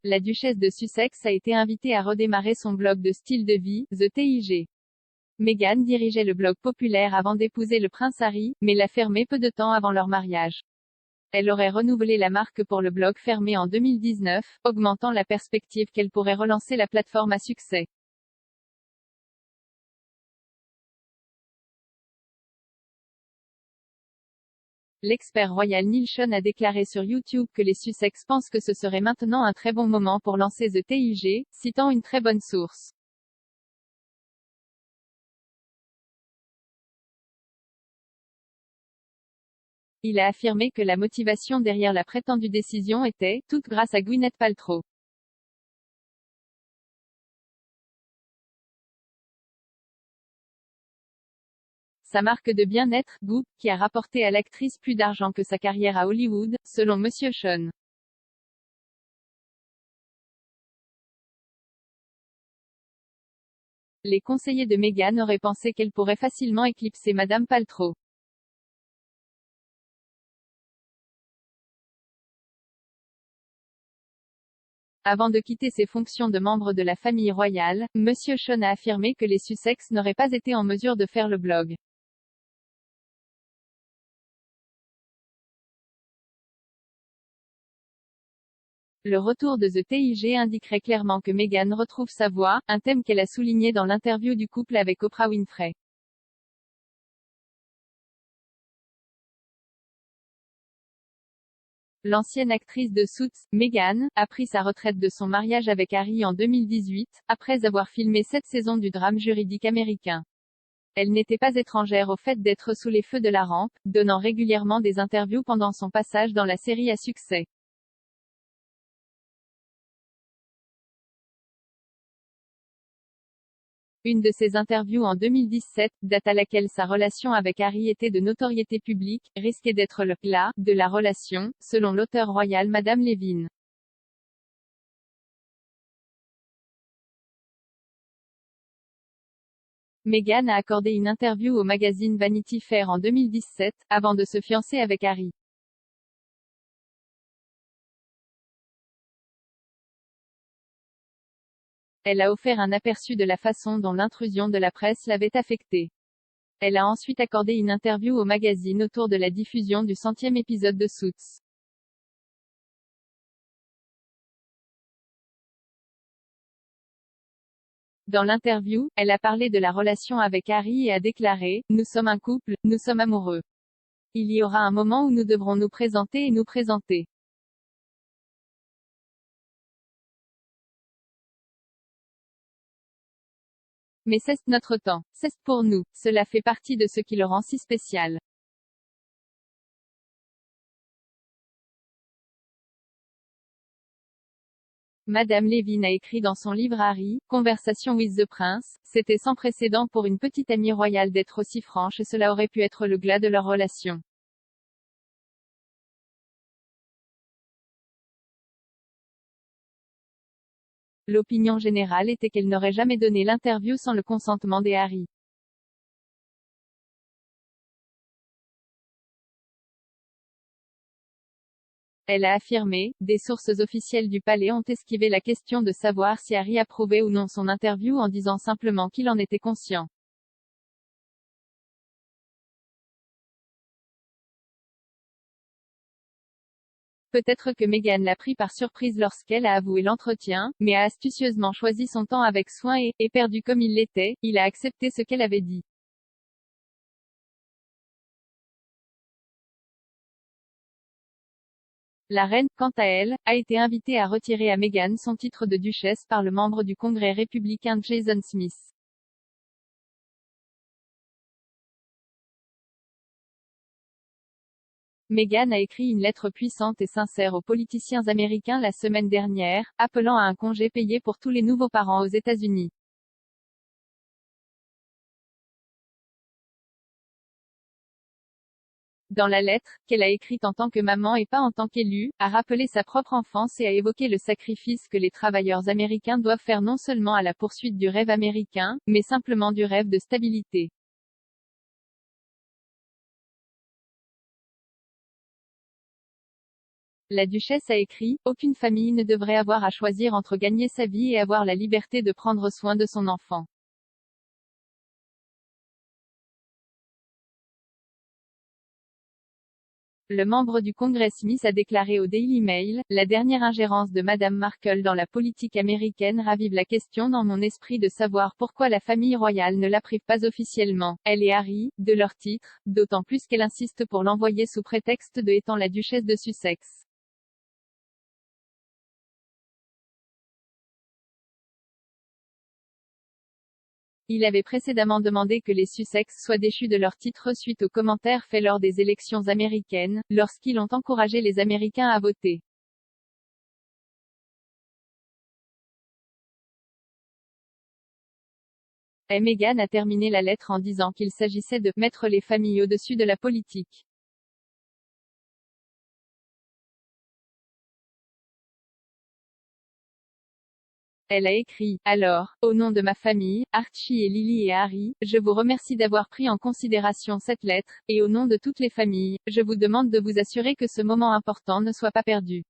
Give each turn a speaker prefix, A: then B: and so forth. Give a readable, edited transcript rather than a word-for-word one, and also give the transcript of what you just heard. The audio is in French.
A: la duchesse de Sussex a été invitée à redémarrer son blog de style de vie, The TIG. Meghan dirigeait le blog populaire avant d'épouser le prince Harry, mais l'a fermé peu de temps avant leur mariage. Elle aurait renouvelé la marque pour le blog fermé en 2019, augmentant la perspective qu'elle pourrait relancer la plateforme à succès. L'expert royal Neil Schon a déclaré sur YouTube que les Sussex pensent que ce serait maintenant un très bon moment pour lancer The TIG, citant une très bonne source. Il a affirmé que la motivation derrière la prétendue décision était, toute grâce à Gwyneth Paltrow. Sa marque de bien-être, Goop, qui a rapporté à l'actrice plus d'argent que sa carrière à Hollywood, selon Monsieur Schon. Les conseillers de Meghan auraient pensé qu'elle pourrait facilement éclipser Madame Paltrow. Avant de quitter ses fonctions de membre de la famille royale, Monsieur Schon a affirmé que les Sussex n'auraient pas été en mesure de faire le blog. Le retour de The TIG indiquerait clairement que Meghan retrouve sa voix, un thème qu'elle a souligné dans l'interview du couple avec Oprah Winfrey. L'ancienne actrice de Suits, Meghan, a pris sa retraite de son mariage avec Harry en 2018, après avoir filmé 7 saisons du drame juridique américain. Elle n'était pas étrangère au fait d'être sous les feux de la rampe, donnant régulièrement des interviews pendant son passage dans la série à succès. Une de ses interviews en 2017, date à laquelle sa relation avec Harry était de notoriété publique, risquait d'être le « glas » de la relation, selon l'auteur royal Madame Levin. Meghan a accordé une interview au magazine Vanity Fair en 2017, avant de se fiancer avec Harry. Elle a offert un aperçu de la façon dont l'intrusion de la presse l'avait affectée. Elle a ensuite accordé une interview au magazine autour de la diffusion du 100e épisode de Suits. Dans l'interview, elle a parlé de la relation avec Harry et a déclaré « Nous sommes un couple, nous sommes amoureux. Il y aura un moment où nous devrons nous présenter et nous présenter. Mais c'est notre temps. C'est pour nous. Cela fait partie de ce qui le rend si spécial. » Madame Levin a écrit dans son livre Harry, Conversation with the Prince, « C'était sans précédent pour une petite amie royale d'être aussi franche et cela aurait pu être le glas de leur relation. L'opinion générale était qu'elle n'aurait jamais donné l'interview sans le consentement des Harry. Elle a affirmé, des sources officielles du palais ont esquivé la question de savoir si Harry approuvait ou non son interview en disant simplement qu'il en était conscient. Peut-être que Meghan l'a pris par surprise lorsqu'elle a avoué l'entretien, mais a astucieusement choisi son temps avec soin et perdu comme il l'était, il a accepté ce qu'elle avait dit. La reine, quant à elle, a été invitée à retirer à Meghan son titre de duchesse par le membre du Congrès républicain Jason Smith. Meghan a écrit une lettre puissante et sincère aux politiciens américains la semaine dernière, appelant à un congé payé pour tous les nouveaux parents aux États-Unis. Dans la lettre, qu'elle a écrite en tant que maman et pas en tant qu'élue, a rappelé sa propre enfance et a évoqué le sacrifice que les travailleurs américains doivent faire non seulement à la poursuite du rêve américain, mais simplement du rêve de stabilité. La duchesse a écrit, « Aucune famille ne devrait avoir à choisir entre gagner sa vie et avoir la liberté de prendre soin de son enfant. » Le membre du Congrès Smith a déclaré au Daily Mail, « La dernière ingérence de Madame Markle dans la politique américaine ravive la question dans mon esprit de savoir pourquoi la famille royale ne la prive pas officiellement, elle et Harry, de leur titre, d'autant plus qu'elle insiste pour l'envoyer sous prétexte de étant la duchesse de Sussex. » Il avait précédemment demandé que les Sussex soient déchus de leur titre suite aux commentaires faits lors des élections américaines, lorsqu'ils ont encouragé les Américains à voter. Et Meghan a terminé la lettre en disant qu'il s'agissait de « mettre les familles au-dessus de la politique ». Elle a écrit, « Alors, au nom de ma famille, Archie et Lily et Harry, je vous remercie d'avoir pris en considération cette lettre, et au nom de toutes les familles, je vous demande de vous assurer que ce moment important ne soit pas perdu.